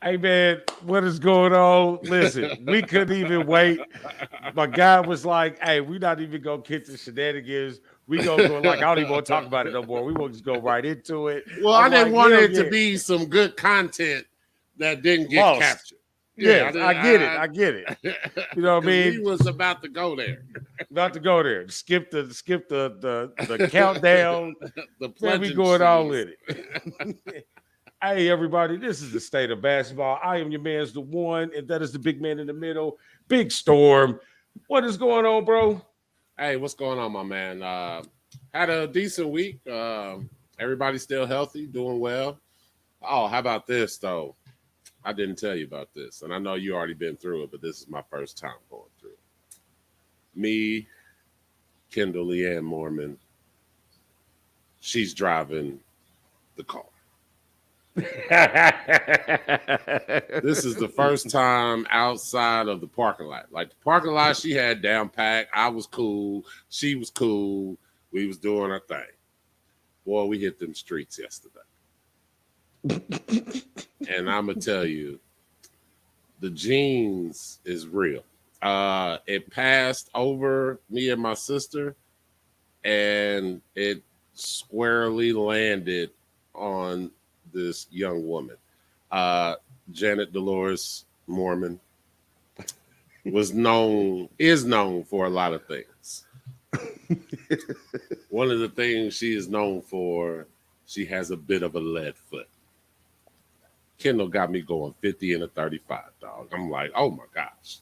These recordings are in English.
Hey man, what is going on? Listen, we couldn't even wait. My guy was like, "Hey, we're not even gonna get the shenanigans. We gonna go like I don't even want to talk about it no more. We want to just go right into it." Well, I'm I didn't like, want "Hell it to yeah, be some good content that didn't get lost." captured. Yeah, Yes, I get it. I get it. You know what I because we mean? was about to go there. About to go there. Skip the countdown. The Man, we going all in it. Hey, everybody, this is the state of basketball. I am your man's the one, and that is the big man in the middle, Big Storm. What is going on, bro? Hey, what's going on, my man? Had a decent week. Everybody's still healthy, doing well. Oh, how about this, though? I didn't tell you about this, and I know you already been through it, but this is my first time going through it. Me, Kendall Leanne Mormon, she's driving the car. This is the first time outside of the parking lot. Like the parking lot, she had down packed. I was cool. She was cool. We was doing our thing. Boy, we hit them streets yesterday. And I'm going to tell you, the jeans is real. It passed over me and my sister, and it squarely landed on this young woman. Janet Dolores Mormon is known for a lot of things. One of the things she is known for, she has a bit of a lead foot. Kendall got me going 50 and a 35, dog. I'm like, oh my gosh.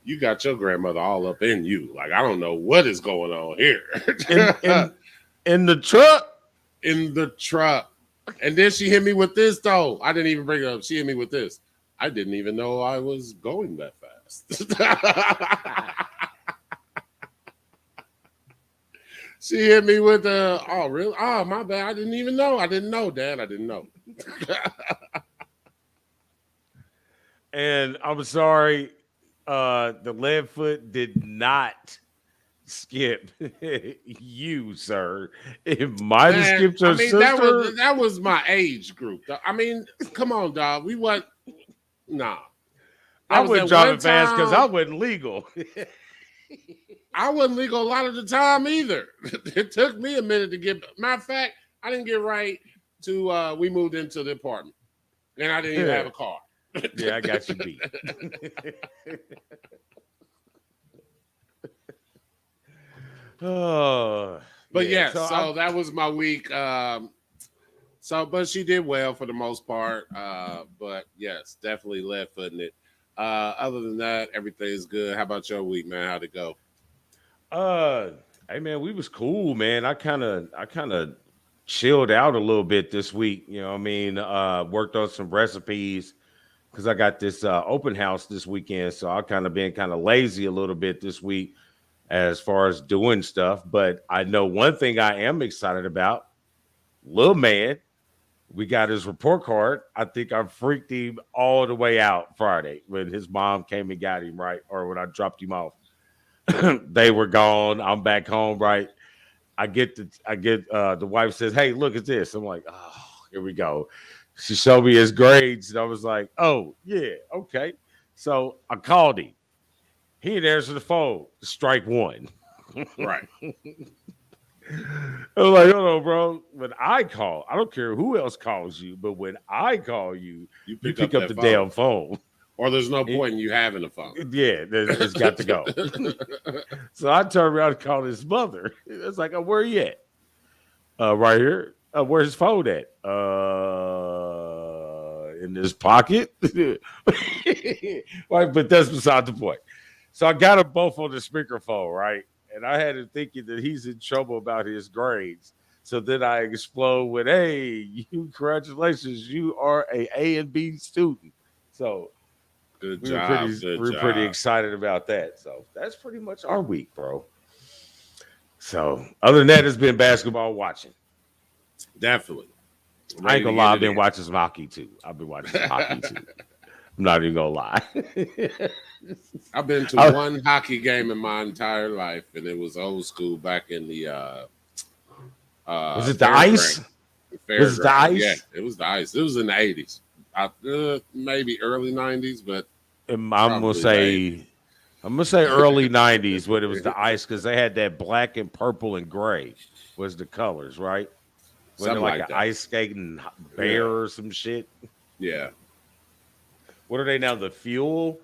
You got your grandmother all up in you. Like, I don't know what is going on here. in the truck? In the truck. And then she hit me with this, though. I didn't even bring it up. She hit me with this. I didn't even know I was going that fast. She hit me with oh, really? Oh, my bad. I didn't even know. I didn't know, Dad. I didn't know. And I'm sorry, the lead foot did not skip you, sir. It might have skipped your sister. That was my age group. I mean, come on, dog. We wasn't. Nah. I wasn't driving fast because I wasn't legal. I wasn't legal a lot of the time either. It took me a minute to get. Matter of fact, I didn't get right to we moved into the apartment, and I didn't even have a car. Yeah, I got you beat. Oh, but yeah, so that was my week. But she did well for the most part. But yes, definitely left footing it. Other than that, everything's good. How about your week, man? How'd it go? Hey man, we was cool, man. I kind of chilled out a little bit this week. You know what I mean? Worked on some recipes because I got this open house this weekend. So I've kind of been kind of lazy a little bit this week as far as doing stuff. But I know one thing I am excited about. Little man, we got his report card. I think I freaked him all the way out Friday when his mom came and got him, right? Or when I dropped him off. They were gone. I'm back home, right? I get the wife says, "Hey, look at this." I'm like, "Oh, here we go." She showed me his grades, and I was like, "Oh, yeah, okay." So I called him. He didn't answer the phone. Strike one. Right. I was like, "Hold on, bro. When I call, I don't care who else calls you, but when I call you, you pick up the damn phone. Or there's no point in you having a phone. Yeah, it's got to go." So I turned around and called his mother. It's like, "Oh, where you at?" Right here. Where's his phone at? In his pocket. Right, but that's beside the point. So I got them both on the speakerphone, right? And I had him thinking that he's in trouble about his grades. So then I explode with, "Hey, congratulations, you are a and B student." So good job. We're pretty excited about that. So that's pretty much our week, bro. So other than that, it's been basketball watching. Definitely. I ain't gonna lie, I've been watching some hockey too. I've been watching some hockey too. I'm not even gonna lie. I've been to one hockey game in my entire life, and it was old school back in the was it the ice? Was it the ice? Yeah, it was the ice. It was in the 80s. Maybe early '90s, but And probably late. I'm gonna say early '90s when it was the ice because they had that black and purple and gray was the colors, right? Wasn't it Something like an like that. ice skating bear Yeah, or some shit? yeah. What are they now? The fuel?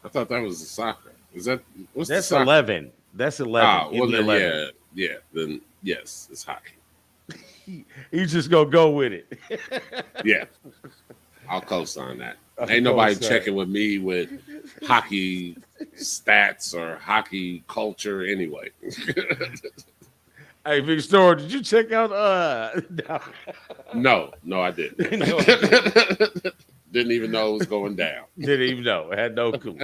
I thought that was the soccer. Is that what's the That's soccer? 11. That's 11 Ah, in well the then, 11. yeah, yeah. Then yes, it's hockey. He's just gonna go with it. Yeah, I'll co-sign that. Of Ain't nobody course, checking with me with hockey stats or hockey culture anyway. Hey, Big Store, did you check out No, no, I didn't. No, I didn't. Didn't even know it was going down. Didn't even know. I had no clue.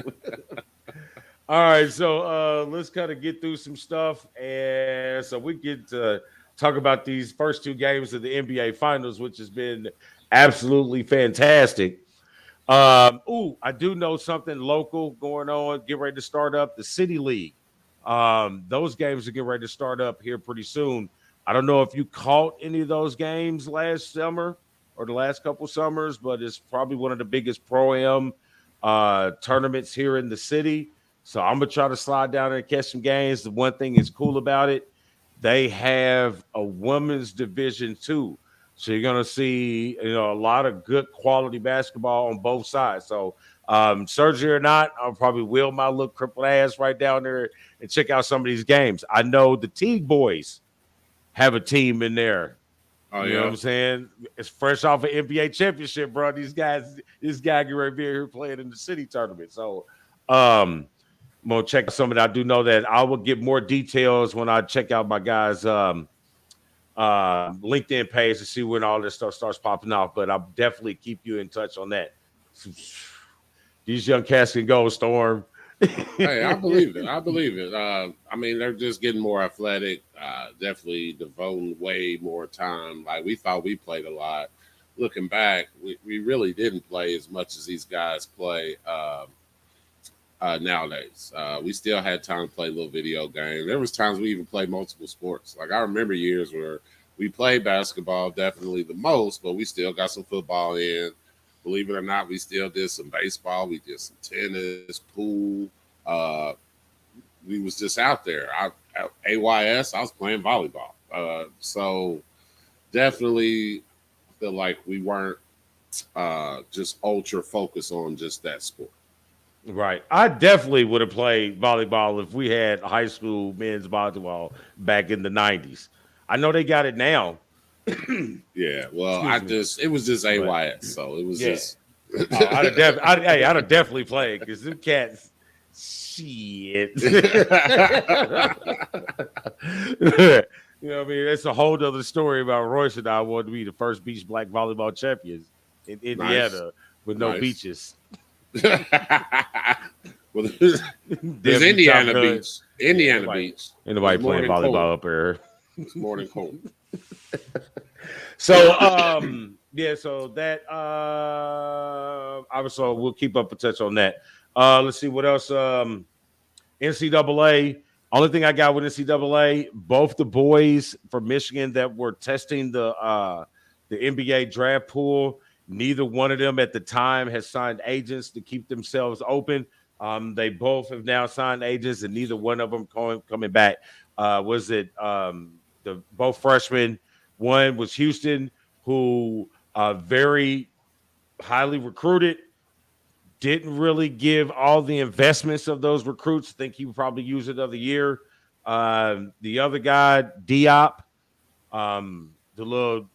All right, so let's kind of get through some stuff, and so we get to talk about these first two games of the NBA Finals, which has been absolutely fantastic. I do know something local going on. Get ready to start up the City League. Those games are getting ready to start up here pretty soon. I don't know if you caught any of those games last summer or the last couple summers, but it's probably one of the biggest pro-am tournaments here in the city. So I'm gonna try to slide down there and catch some games. The one thing is cool about it, they have a women's division too. So you're gonna see, a lot of good quality basketball on both sides. So surgery or not, I'll probably wheel my little crippled ass right down there and check out some of these games. I know the Teague boys have a team in there. Oh You know what yeah. I'm saying? It's fresh off an NBA championship, bro. This guy get right here playing in the city tournament. So I'm gonna check some of that. I do know that I will get more details when I check out my guys' LinkedIn page to see when all this stuff starts popping off. But I'll definitely keep you in touch on that. These young cats can go, Storm. Hey, I believe it. I believe it. I mean, they're just getting more athletic. Definitely devoting way more time. Like we thought we played a lot. Looking back, we really didn't play as much as these guys play nowadays. We still had time to play little video games. There was times we even played multiple sports. Like I remember years where we played basketball definitely the most, but we still got some football in. Believe it or not, we still did some baseball. We did some tennis, pool. Uh, we was just out there. At AYS, I was playing volleyball. So definitely feel like we weren't just ultra focused on just that sport. Right. I definitely would have played volleyball if we had high school men's volleyball back in the 90s. I know they got it now. Yeah, well, Excuse me. it was just But AYS, so it was yeah. just. I'd have definitely played because them cats shit. You know what I mean? That's a whole other story about Royce and I wanted to be the first beach black volleyball champions in Nice, Indiana with no nice. beaches. Well, there's Debbie Top Indiana Gun. Beach. Yeah, Indiana Beach. ain't It's nobody more playing than corn. volleyball up there. It's more than corn. So yeah, so that obviously we'll keep up a touch on that. Let's see what else. NCAA. Only thing I got with NCAA, both the boys from Michigan that were testing the NBA draft pool, neither one of them at the time has signed agents to keep themselves open. They both have now signed agents, and neither one of them coming back. Was it the both freshmen? One was Houston, who very highly recruited, didn't really give all the investments of those recruits. Think he would probably use it another year. The other guy, Diop, the little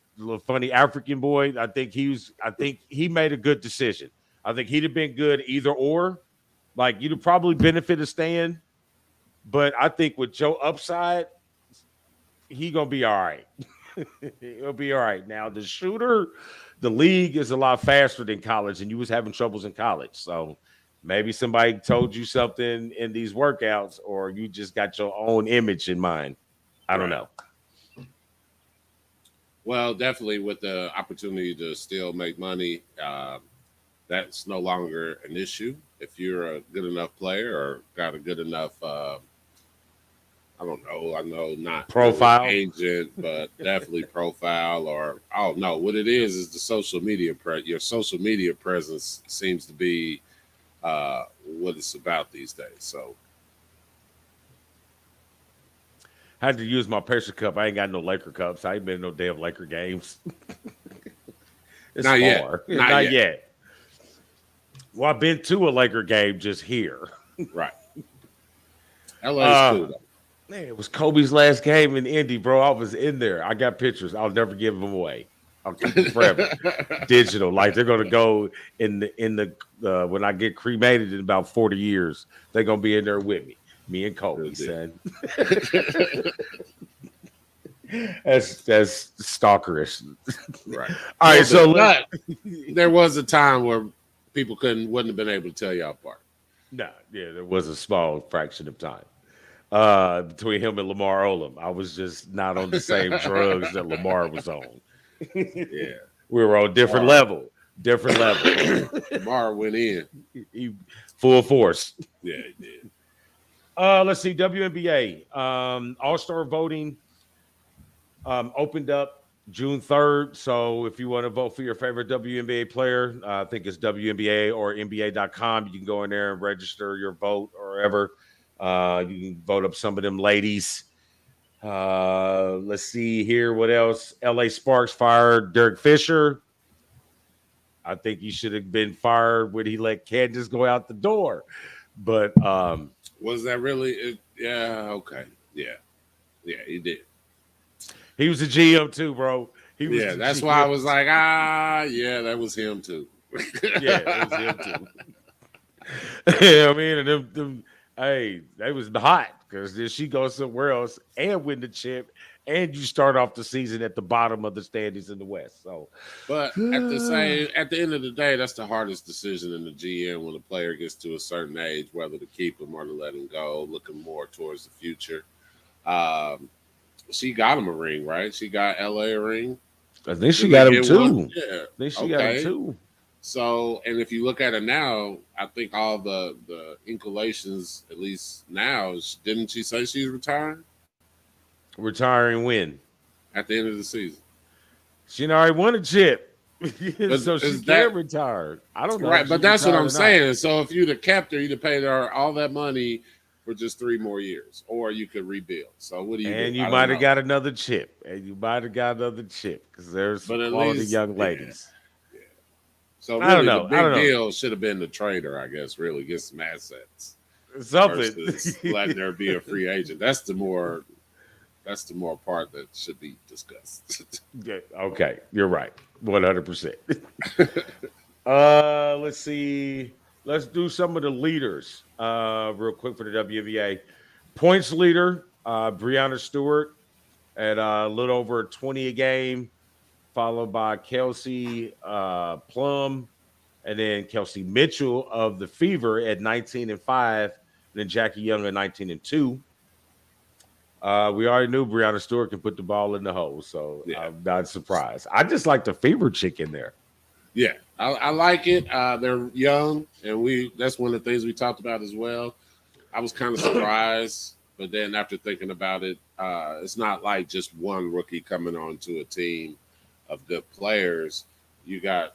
funny African boy, I think he made a good decision. I think he'd have been good either or. Like you'd have probably benefited staying, but I think with Joe upside, he gonna be all right. He'll be all right. Now the shooter, the league is a lot faster than college, and you was having troubles in college. So maybe somebody told you something in these workouts, or you just got your own image in mind. I don't Right. know. Well, definitely with the opportunity to still make money, that's no longer an issue. If you're a good enough player or got a good enough I don't know. I know not Profile. really agent, but definitely profile or no. What it is the social media. Your social media presence seems to be what it's about these days. So I had to use my pressure cup. I ain't got no Laker cups. I ain't been to no damn Laker games. It's not yet. far. Not yet. Well, I've been to a Laker game just here. Right. LA's cool though. Man, it was Kobe's last game in Indy, bro. I was in there. I got pictures. I'll never give them away. I'll keep them forever. Digital. Like they're gonna go in the when I get cremated in about 40 years, they're gonna be in there with me. Me and Kobe, son. That's stalkerish. Right. All right, so there was a time where people wouldn't have been able to tell y'all apart. No, yeah, there was a small fraction of time between him and Lamar Odom. I was just not on the same drugs that Lamar was on. Yeah, we were on different level. Lamar went in, he full force. Yeah, he did. Let's see, WNBA All-Star voting opened up June 3rd. So if you want to vote for your favorite WNBA player, I think it's WNBA or NBA.com. You can go in there and register your vote or wherever. You can vote up some of them ladies. Let's see here. What else? LA Sparks fired Derek Fisher. I think he should have been fired when he let Candace go out the door. But was that really it? Yeah, okay. Yeah, he did. He was a GM too, bro. That's why I was like, yeah, that was him too. Yeah, it was him too. I mean, and them hey, they was hot because then she goes somewhere else and win the chip, and you start off the season at the bottom of the standings in the West. So, but at the end of the day, that's the hardest decision in the GM when a player gets to a certain age, whether to keep him or to let him go, looking more towards the future. She got him a ring, right? She got LA a ring. I think she got him too. Yeah, I think she got him too. So, and if you look at it now, I think all the inclinations, at least now, didn't she say she's retiring? Retiring when? At the end of the season. She already won a chip. So she can't retire. I don't know. Right, but that's what I'm saying. So if you'd have kept her, you'd have paid her all that money for just 3 more years, or you could rebuild. So what do you do? And you might have got another chip. Because there's quality young ladies. Yeah. So really, I don't know. The big deal should have been the trader, I guess, really get some assets. Something. Versus letting her be a free agent. That's the more part that should be discussed. Okay, you're right. 100%. Let's see. Let's do some of the leaders real quick for the WNBA. Points leader, Breanna Stewart at a little over 20 a game, followed by Kelsey Plum, and then Kelsey Mitchell of the Fever at 19-5, and then Jackie Young at 19-2. We already knew Breanna Stewart can put the ball in the hole, so I'm not surprised. I just like the Fever chick in there. Yeah, I like it. They're young, and that's one of the things we talked about as well. I was kind of surprised, but then after thinking about it, it's not like just one rookie coming onto a team of good players. You got,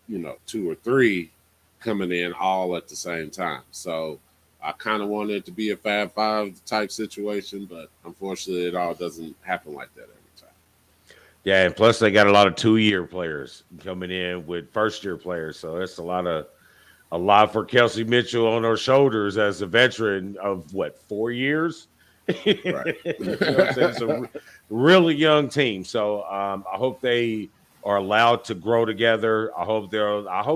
2 or 3 coming in all at the same time. So I kind of wanted it to be a Fab Five type situation, but unfortunately, it all doesn't happen like that every time. Yeah, and plus they got a lot of 2-year players coming in with first-year players, so that's a lot for Kelsey Mitchell on her shoulders as a veteran of 4 years. Right. It's a really young team, so I hope they are allowed to grow together. I hope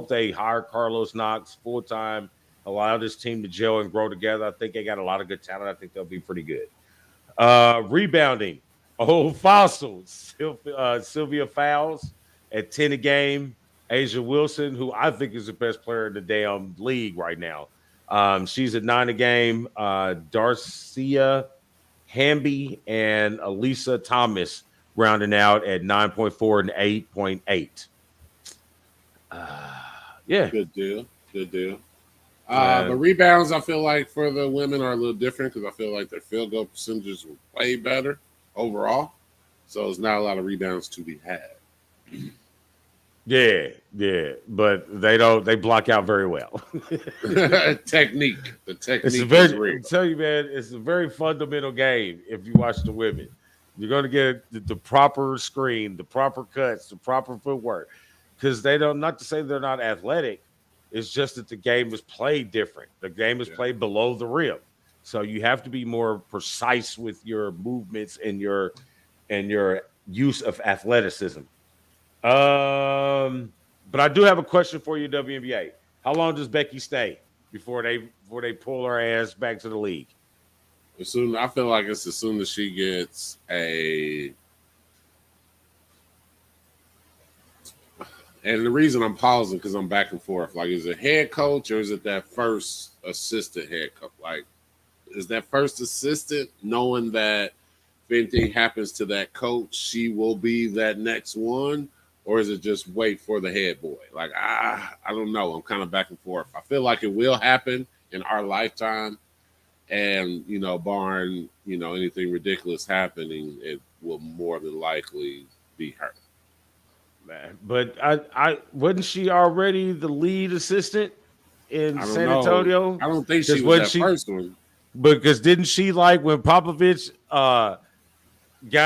they hire Carlos Knox full time, allow this team to gel and grow together. I think they got a lot of good talent. I think they'll be pretty good. Rebounding. Old fossils, Sylvia Fowles at 10 a game. Asia Wilson, who I think is the best player in the damn league right now. She's at 9 a game. Darcia Hamby and Elisa Thomas rounding out at 9.4 and 8.8. Yeah. Good deal. But rebounds, I feel like for the women are a little different because I feel like their field goal percentages were way better overall. So there's not a lot of rebounds to be had. Yeah, but they block out very well. Technique. The It's a technique is very, real. I tell you, man, it's a very fundamental game if you watch the women. You're going to get the proper screen, the proper cuts, the proper footwork. Because they don't, not to say they're not athletic, it's just that the game is played different. The game is played below the rim. So you have to be more precise with your movements and your use of athleticism. But I do have a question for you, WNBA. How long does Becky stay before they pull her ass back to the league? As soon I feel like it's as soon as she gets a. And the reason I'm pausing because I'm back and forth. Like, is it head coach or is it that first assistant head coach? Like, is that first assistant knowing that if anything happens to that coach, she will be that next one? Or is it just wait for the head boy? Like, I don't know. I'm kind of back and forth. I feel like it will happen in our lifetime. And, barring, anything ridiculous happening, it will more than likely be her. Man, but I wasn't she already the lead assistant in I don't San know. Antonio? I don't think she Because was when that first one. because didn't she like when Popovich got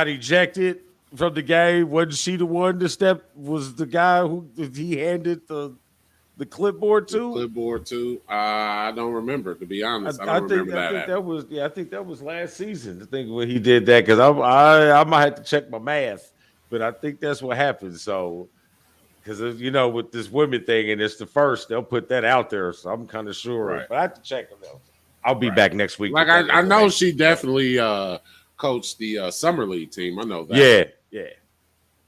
ejected from the game? Wasn't she the one that was the guy who he handed the clipboard The to? clipboard too. I don't remember, to be honest. I I don't think remember I that think that happening. was I think that was last season. I think when he did that because I might have to check my math, but I think that's what happened. So because with this women thing and it's the first, they'll put that out there. So I'm kind of sure, Right. but I have to check them though. I'll be Right. back next week. Like with that I know she information. definitely coached the summer league team. I know that. Yeah.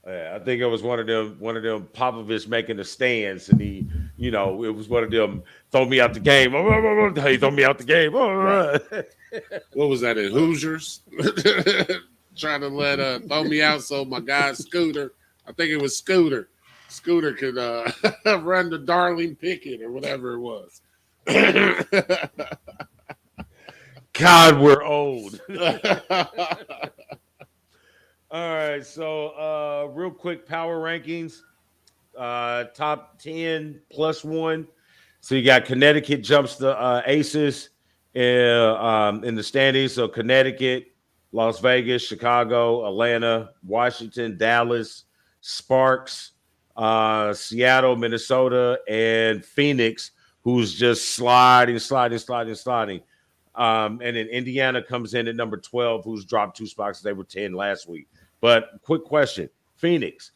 I think it was one of them Popovich making the stands, and it was one of them throw me out the game. He throw me out the game. Right. What was that in Hoosiers? Trying to let throw me out so my guy Scooter. I think it was Scooter. Scooter could run the Darling Pickett or whatever it was. God, we're old. All right, so real quick power rankings. Top 10 plus one. So you got Connecticut jumps the Aces in the standings. So Connecticut, Las Vegas, Chicago, Atlanta, Washington, Dallas, Sparks, Seattle, Minnesota, and Phoenix, who's just sliding. And then Indiana comes in at number 12, who's dropped 2 spots. They were 10 last week. But quick question, Phoenix,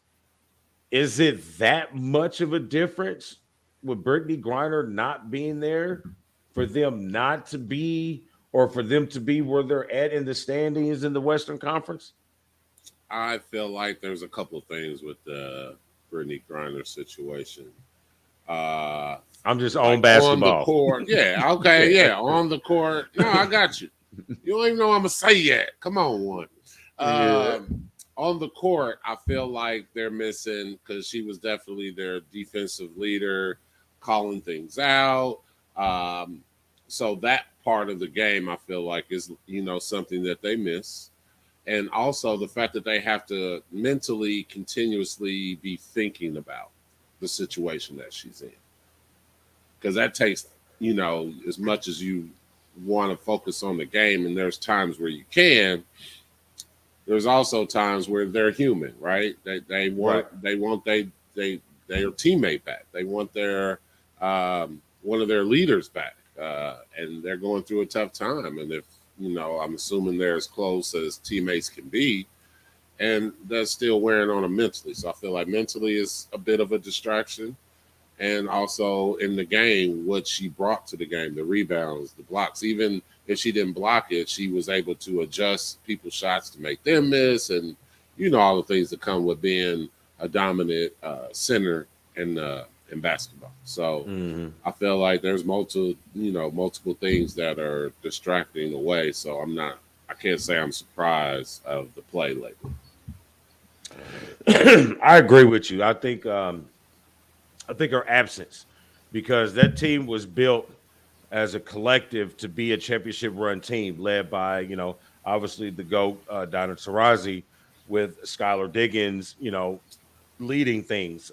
is it that much of a difference with Brittany Griner not being there for them not to be or for them to be where they're at in the standings in the Western Conference? I feel like there's a couple of things with the Brittany Griner situation. I'm just on basketball. On the court. Yeah, okay, yeah, on the court. No, I got you. You don't even know what I'm going to say yet. Come on, one. On the court, I feel like they're missing because she was definitely their defensive leader, calling things out. So that part of the game, I feel like, is something that they miss, and also the fact that they have to mentally, continuously be thinking about the situation that she's in, because that takes as much as you want to focus on the game, and there's times where you can. There's also times where they're human, right? They want their teammate back. They want their one of their leaders back, and they're going through a tough time. And if I'm assuming they're as close as teammates can be, and that's still wearing on them mentally. So I feel like mentally is a bit of a distraction, and also in the game, what she brought to the game, the rebounds, the blocks, even. If she didn't block it, she was able to adjust people's shots to make them miss, and all the things that come with being a dominant center in basketball. So I feel like there's multiple things that are distracting away. So I can't say I'm surprised of the play lately. I agree with you. I think her absence, because that team was built as a collective to be a championship run team led by, obviously the GOAT, Donna Taurasi, with Skylar Diggins, leading things.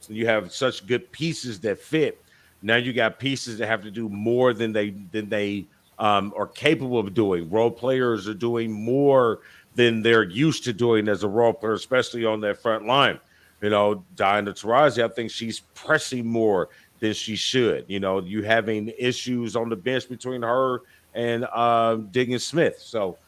You have such good pieces that fit. Now you got pieces that have to do more than they are capable of doing. Role players are doing more than they're used to doing as a role player, especially on that front line. Diana Taurasi, I think she's pressing more than she should. You having issues on the bench between her and Diggins Smith. So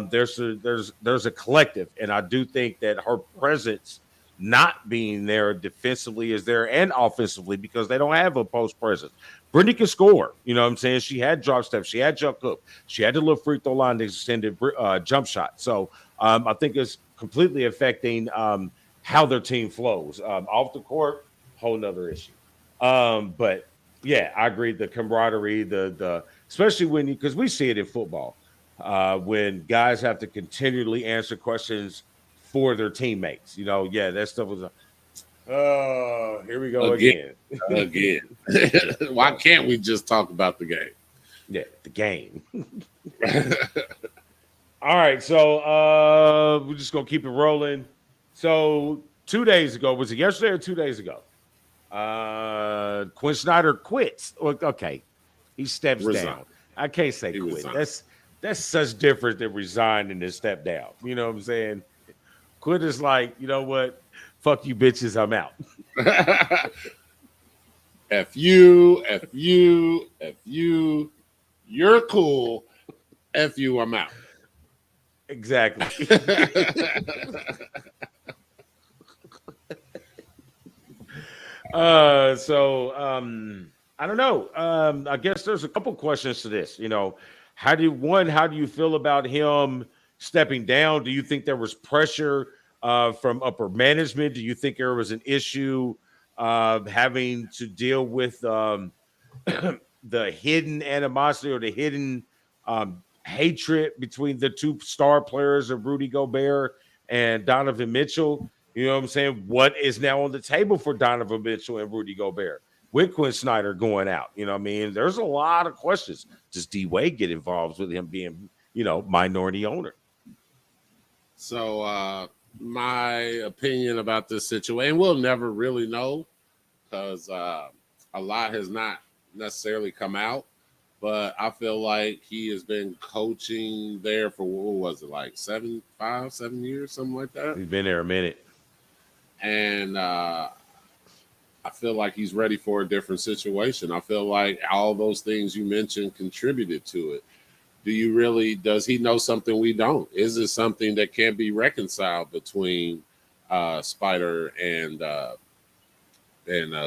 there's a collective, and I do think that her presence not being there defensively is there and offensively because they don't have a post presence. Brittany can score. You know what I'm saying? She had drop steps. She had jump hook. She had the little free throw line extended jump shot. So I think it's completely affecting how their team flows. Off the court, whole nother issue. But yeah, I agree. The camaraderie, the especially because we see it in football, when guys have to continually answer questions for their teammates. Yeah, that stuff was. Oh, here we go again. Again. Why can't we just talk about the game? Yeah, the game. All right, so we're just gonna keep it rolling. So 2 days ago, was it yesterday or 2 days ago? Quinn Snyder quits. Okay, he steps down. I can't say quit. Resigned. That's such difference than resigning and step down. You know what I'm saying? Quit is like, you know what? Fuck you, bitches. I'm out. F you, F you, F you. You're cool. F you, I'm out. Exactly. I don't know. I guess there's a couple questions to this. How do you feel about him stepping down? Do you think there was pressure from upper management? Do you think there was an issue having to deal with the hidden animosity or the hidden hatred between the two star players of Rudy Gobert and Donovan Mitchell? You know what I'm saying? What is now on the table for Donovan Mitchell and Rudy Gobert with Quinn Snyder going out? You know what I mean? There's a lot of questions. Does D Wade get involved with him being, minority owner? So my opinion about this situation, we'll never really know because a lot has not necessarily come out. But I feel like he has been coaching there for, what was it, like 7 years, something like that. He's been there a minute. And I feel like he's ready for a different situation. I feel like all those things you mentioned contributed to it. Does he know something we don't? Is it something that can be reconciled between Spider and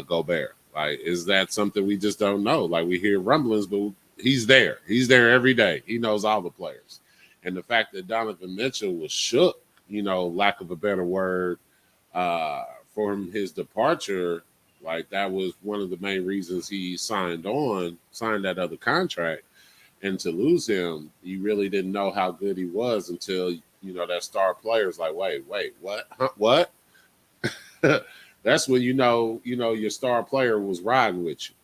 Gobert? Like, is that something we just don't know? Like, we hear rumblings, but he's there. He's there every day. He knows all the players. And the fact that Donovan Mitchell was shook, lack of a better word, for his departure, like that was one of the main reasons he signed that other contract. And to lose him, you really didn't know how good he was until, that star player's like, wait, what? Huh? What? That's when your star player was riding with you.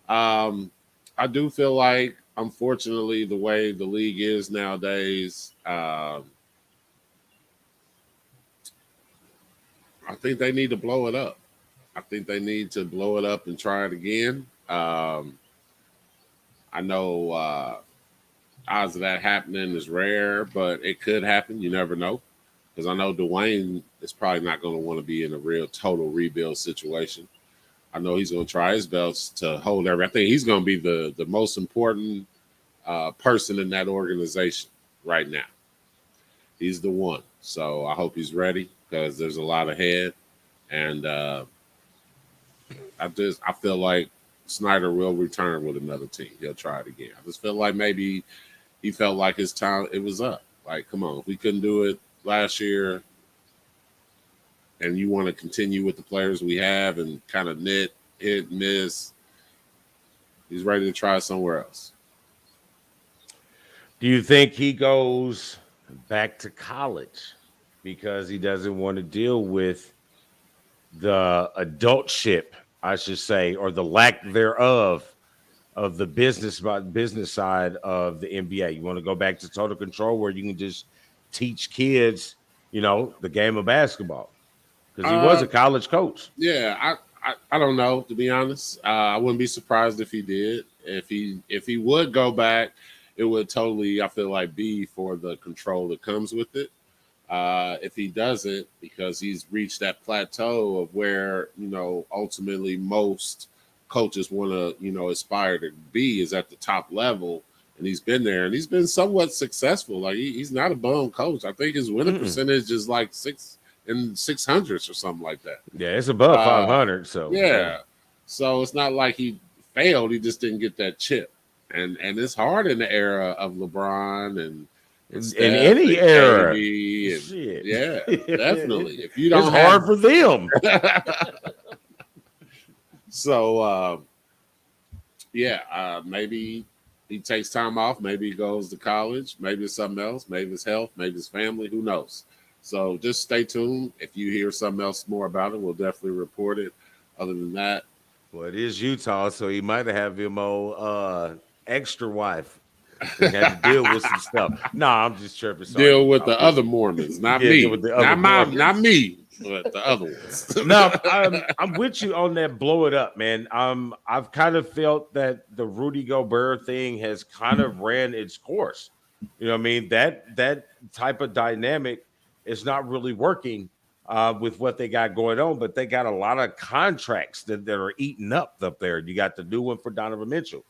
I do feel like, unfortunately, the way the league is nowadays, I think they need to blow it up. I think they need to blow it up and try it again. I know odds of that happening is rare, but it could happen. You never know. Because I know Dwayne is probably not going to want to be in a real total rebuild situation. I know he's going to try his best to hold everything. I think he's going to be the most important person in that organization right now. He's the one. So I hope he's ready because there's a lot ahead. And I feel like Snyder will return with another team. He'll try it again. I just feel like maybe he felt like his time, it was up. Like, come on, if we couldn't do it last year and you want to continue with the players we have and kind of hit, miss, he's ready to try somewhere else. Do you think he goes back to college because he doesn't want to deal with the adultship, I should say, or the lack thereof of the business side of the NBA. You want to go back to total control where you can just teach kids, the game of basketball because he was Uh, a college coach. yeah, I don't know, to be honest. I wouldn't be surprised if he did. If he would go back, it would totally, I feel like, be for the control that comes with it. If he doesn't, because he's reached that plateau of where, ultimately most coaches want to, aspire to be, is at the top level. And he's been there and he's been somewhat successful. Like he's not a bum coach. I think his winning percentage is like 600s or something like that. Yeah, it's above Uh, 500. So yeah. So it's not like he failed. He just didn't get that chip. And it's hard in the era of LeBron and in Steph any and era, KD and, shit. yeah, definitely. If you It's don't hard for them. So maybe he takes time off. Maybe he goes to college. Maybe it's something else. Maybe it's health. Maybe it's family. Who knows? So just stay tuned. If you hear something else more about it, we'll definitely report it. Other than that, Well, it is Utah, so he might have him extra wife. He had to deal with some stuff. No, I'm just chirping. Sorry, deal with Utah. the other Mormons, not Yeah, me, deal with the other not Mormons. me, but the other ones. No, I'm with you on that. Blow it up, man. I've kind of felt that the Rudy Gobert thing has kind of ran its course. You know what I mean? That type of dynamic is not really working with what they got going on, but they got a lot of contracts that are eaten up there. You got the new one for Donovan Mitchell.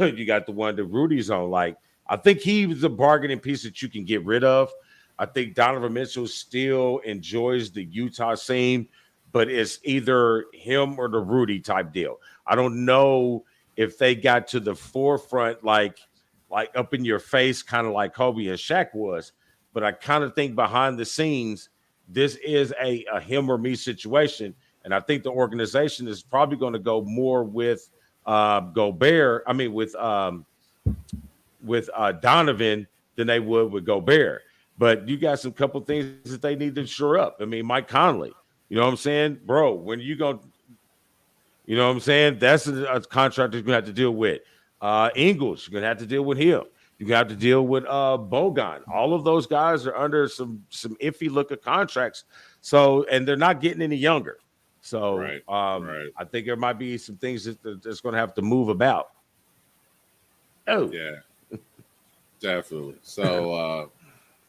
You got the one that Rudy's on. Like, I think he was a bargaining piece that you can get rid of. I think Donovan Mitchell still enjoys the Utah scene, but it's either him or the Rudy type deal. I don't know if they got to the forefront like up in your face, kind of like Kobe and Shaq was. But I kind of think behind the scenes, this is a him or me situation. And I think the organization is probably going to go more with Gobert. I mean, with Donovan than they would with Gobert. But you got some couple things that they need to shore up. I mean, Mike Conley, you know what I'm saying? Bro, when you go, you know what I'm saying? That's a contract that you're going to have to deal with. Ingles, you're going to have to deal with him. You have to deal with Bogan. All of those guys are under some iffy look of contracts. So, and they're not getting any younger. So Right. I think there might be some things that's going to have to move about. Oh, Yeah, definitely. So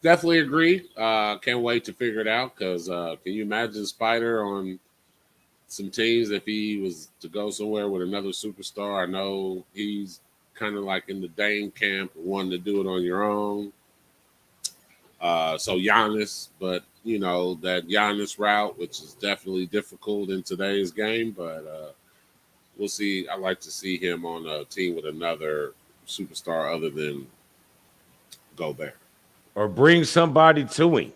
definitely agree. Can't wait to figure it out because can you imagine Spider on some teams if he was to go somewhere with another superstar? I know he's kind of like in the Dame camp, wanting to do it on your own. So Giannis, but that Giannis route, which is definitely difficult in today's game, but we'll see. I like to see him on a team with another superstar other than Gobert. or bring somebody to him.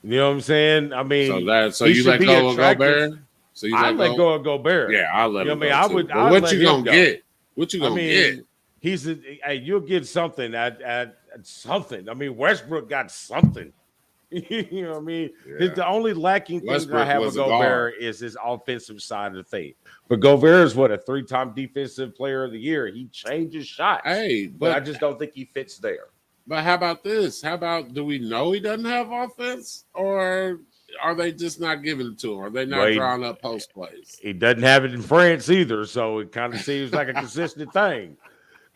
You know what I'm saying? I mean, So he you should let be go of attractive. Gobert. So you I let let go. go of Gobert. Yeah, I'll let You know him what I go mean? too. But I'd what let you him gonna go. get? What you I gonna get? mean, hey, you'll get something at something. I mean, Westbrook got something. You know what I mean? Yeah, The only lacking thing that I Westbrook have with was a guard. Gobert is his offensive side of the thing. But Gobert is what, a 3-time defensive player of the year. He changes shots, Hey, but I just don't think he fits there. but how about this? How about do we know he doesn't have offense, or are they just not giving it to him? Are they Well, not drawing up post plays? he doesn't have it in France either, so it kind of seems like a consistent thing.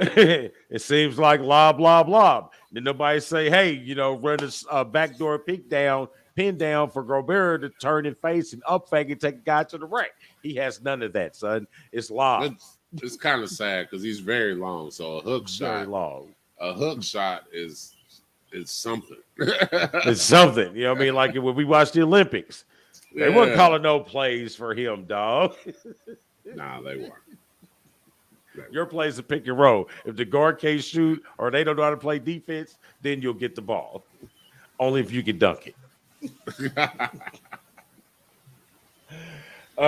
It seems like lob, lob, lob. Then nobody say, hey, run a backdoor pin down for Gobert to turn and face and up fake and take a guy to the right. He has none of that, son. It's lobs. It's kind of sad because he's very long. So Very long. a hook shot is something. It's something. You know what I mean? Like when we watched the Olympics, they weren't Yeah. calling no plays for him, dog. Nah, they weren't. Your plays to pick and roll. If the guard can't shoot or they don't know how to play defense, then you'll get the ball. Only if you can dunk it. All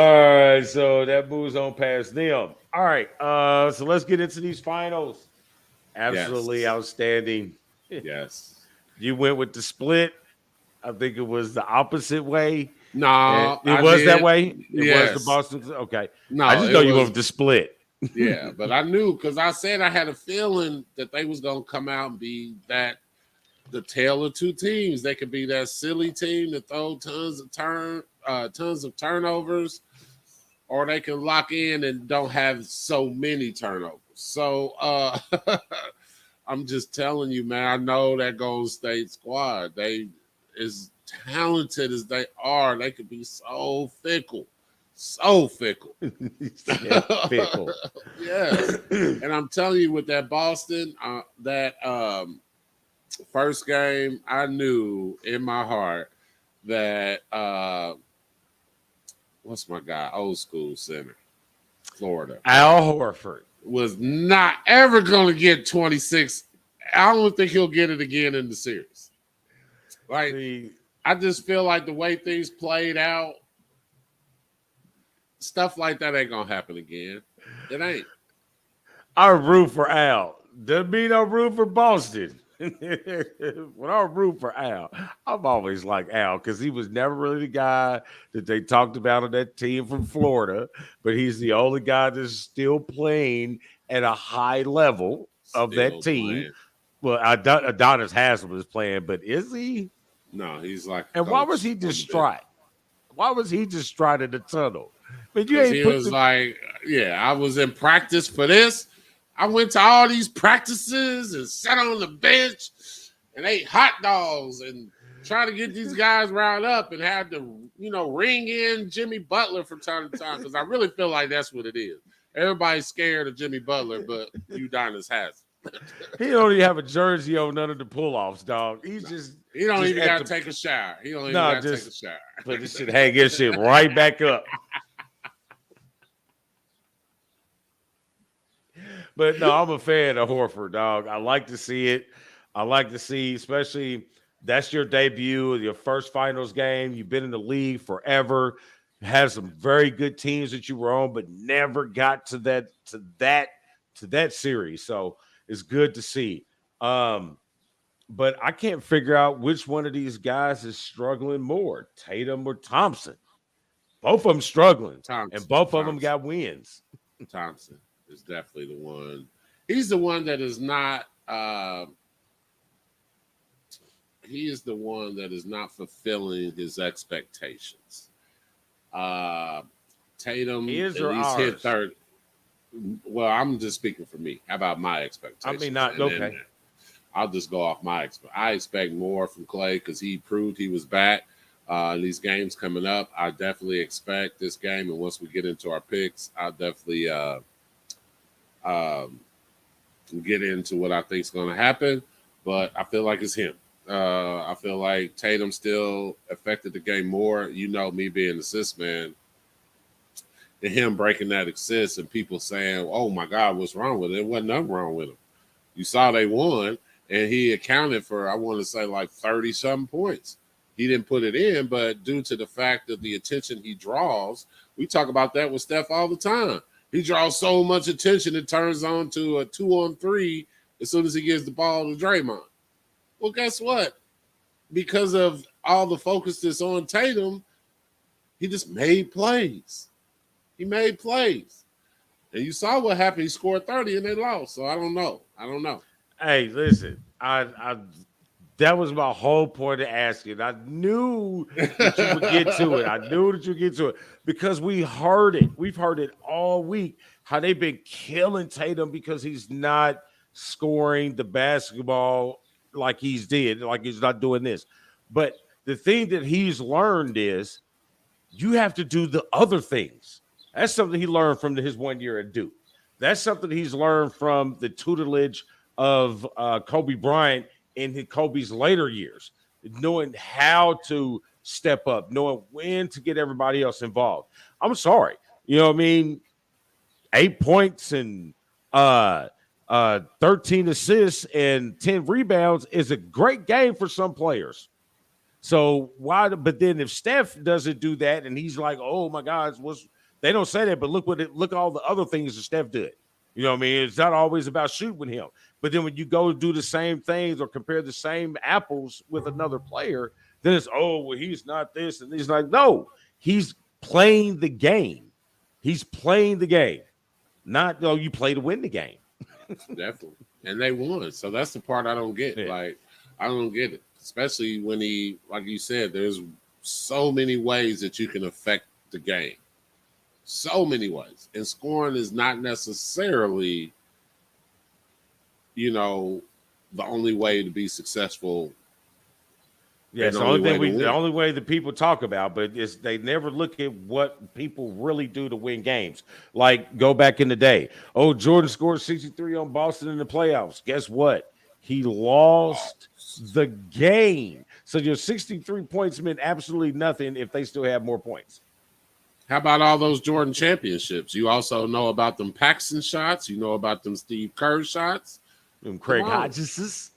right, so that moves on past them. All right, so let's get into these finals. Absolutely Yes. outstanding. Yes. You went with the split. I think it was the opposite way. No, And it I was did. that way. It was the Yes. Boston. Okay, I No, just it know you went was with the split. Yeah, but I knew because I said I had a feeling that they was gonna come out and be that the tale of two teams. They could be that silly team that throw tons of turnovers, or they can lock in and don't have so many turnovers. So I'm just telling you, man. I know that Golden State squad. They as talented as they are, they could be so fickle. So fickle. Fickle. Yes. And I'm telling you, with that Boston, that first game, I knew in my heart that what's my guy, old school center, Florida, Al Horford was not ever going to get 26. I don't think he'll get it again in the series. Like, I just feel like the way things played out, stuff like that ain't gonna happen again. It ain't. I root for Al. Doesn't mean I root for Boston. When I root for Al, I'm always like Al because he was never really the guy that they talked about on that team from Florida, but he's the only guy that's still playing at a high level of that team. Playing. Well, Adonis Haslam is playing, but is he? No, he's like. And why was he distraught? Why was he distraught in the tunnel? But you ain't he was like, yeah, I was in practice for this. I went to all these practices and sat on the bench and ate hot dogs and trying to get these guys riled up and had to, ring in Jimmy Butler from time to time because I really feel like that's what it is. Everybody's scared of Jimmy Butler, but Udonis has. He don't even have a jersey on none of the pull-offs, dog. He don't even got to take a shower. He don't even got to take a shower. Put this shit, hang his shit right back up. But no, I'm a fan of Horford, dog. I like to see it. I like to see, especially that's your debut, your first finals game. You've been in the league forever. Had some very good teams that you were on, but never got to that series. So it's good to see. But I can't figure out which one of these guys is struggling more, Tatum or Thompson. Both of them struggling, and both of them got wins. Thompson is definitely the one. He's the one that is not. He is the one that is not fulfilling his expectations. Tatum his at or least ours? hit third. Well, I'm just speaking for me. How about my expectations? I mean, not okay. I'll just go off my expect. I expect more from Clay because he proved he was back. These games coming up, I definitely expect this game. And once we get into our picks, I'll definitely get into what I think is going to happen. But I feel like it's him. I feel like Tatum still affected the game more. Me being an assist man, and him breaking that assist and people saying, "Oh my God, what's wrong with it?" There wasn't nothing wrong with him. You saw they won, and he accounted for, I want to say, like 30-something points. He didn't put it in, but due to the fact of the attention he draws, we talk about that with Steph all the time. He draws so much attention, it turns on to a 2-on-3 as soon as he gives the ball to Draymond. Well, guess what? Because of all the focus that's on Tatum, he just made plays. He made plays. And you saw what happened. He scored 30 and they lost. So I don't know. Hey, listen, I that was my whole point of asking. I knew that you would get to it. I knew that you get to it because we heard it. We've heard it all week, how they've been killing Tatum because he's not scoring the basketball like he's not doing this. But the thing that he's learned is you have to do the other things. That's something he learned from his 1 year at Duke. That's something he's learned from the tutelage of Kobe Bryant in Kobe's later years, knowing how to step up, knowing when to get everybody else involved. I'm sorry. 8 points and 13 assists and 10 rebounds is a great game for some players. So why? But then if Steph doesn't do that, and he's like, "Oh my God, they don't say that, but look at all the other things that Steph did." It's not always about shooting with him. But then when you go do the same things or compare the same apples with another player, then it's, he's not this, and he's like, no, he's playing the game. He's playing the game. Not though you play to win the game. Definitely. And they won. So that's the part I don't get. Yeah. Like, I don't get it. Especially when he, like you said, there's so many ways that you can affect the game. So many ways. And scoring is not necessarily, you know, the only way to be successful. Yeah, And it's the only way to the win. only way that people talk about, but it's they never look at what people really do to win games. Like go back in the day. Oh, Jordan scored 63 on Boston in the playoffs. Guess what? He lost Lost. the game. So your 63 points meant absolutely nothing if they still have more points. How about all those Jordan championships? You also know about them Paxson shots. You know about them Steve Kerr shots. Come Craig on. Hodges.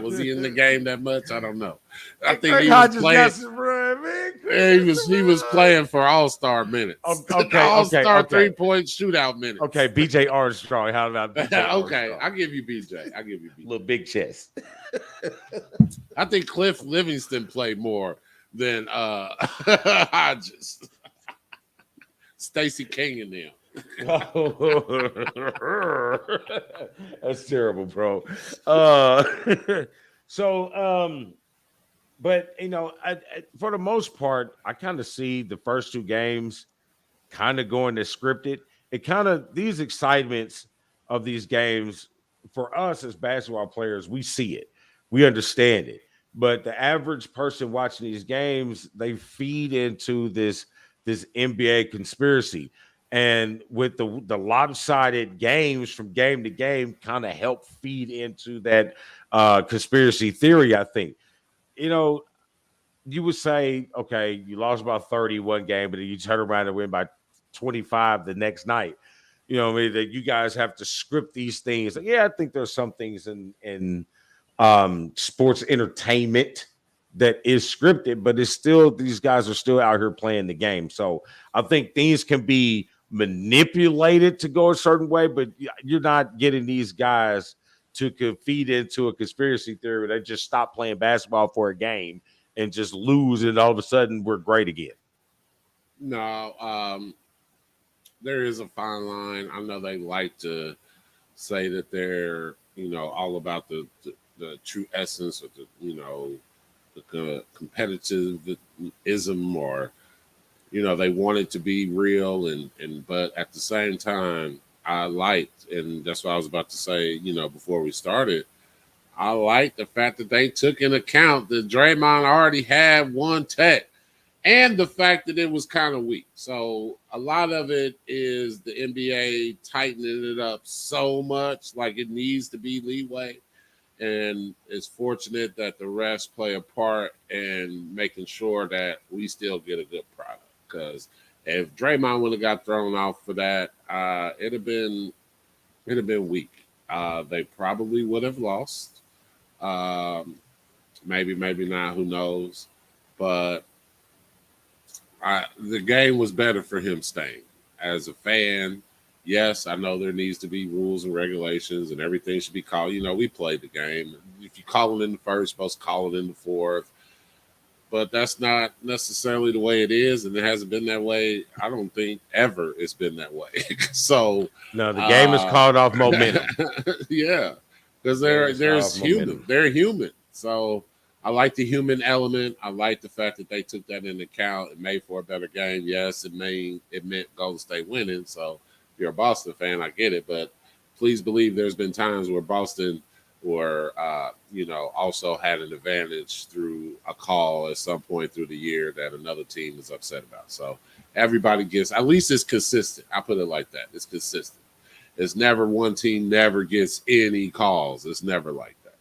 Was he in the game that much? I don't know. I think Craig he was Hodges playing. got some run, man. He was playing for All-Star minutes. Okay, All-Star okay. 3-point shootout minutes. Okay, BJ Armstrong. How about BJ Okay, Armstrong? I'll give you BJ. I'll give you BJ. Little big chest. I think Cliff Livingston played more than Hodges. Stacey King and them. That's terrible, bro. So, but you know, for the most part, I kind of see the first two games kind of going to scripted. It kind of these excitements of these games for us as basketball players, we see it, we understand it. But the average person watching these games, they feed into this NBA conspiracy. And with the lopsided games from game to game, kind of help feed into that conspiracy theory. I think you know you would say, okay, you lost about 30 one game, but then you turn around and win by 25 the next night. You know, what I mean, that you guys have to script these things. Yeah, I think there's some things in sports entertainment that is scripted, but it's still these guys are still out here playing the game. So I think things can be manipulated to go a certain way, but you're not getting these guys to feed into a conspiracy theory. They just stop playing basketball for a game and just lose, and all of a sudden we're great again. No, there is a fine line. I know they like to say that they're, all about the true essence of the competitivism, or they want it to be real, and but at the same time, I liked, and that's what I was about to say, before we started. I like the fact that they took in account that Draymond already had one tech, and the fact that it was kind of weak. So a lot of it is the NBA tightening it up so much, like it needs to be leeway. And it's fortunate that the refs play a part in making sure that we still get a good product. Because if Draymond would have got thrown off for that, it'd have been weak. They probably would have lost. Maybe not. Who knows? But the game was better for him staying. As a fan, yes, I know there needs to be rules and regulations, and everything should be called. We played the game. If you call it in the first, you're supposed to call it in the fourth. But that's not necessarily the way it is, and it hasn't been that way. I don't think ever it's been that way. So No, the game is called off momentum. yeah, because there's human. They're human. So I like the human element. I like the fact that they took that into account. It made for a better game. Yes, it meant Golden State winning. So if you're a Boston fan, I get it. But please believe there's been times where Boston were, also had an advantage through a call at some point through the year that another team is upset about. So everybody gets, at least it's consistent. I put it like that. It's consistent. It's never one team never gets any calls. It's never like that.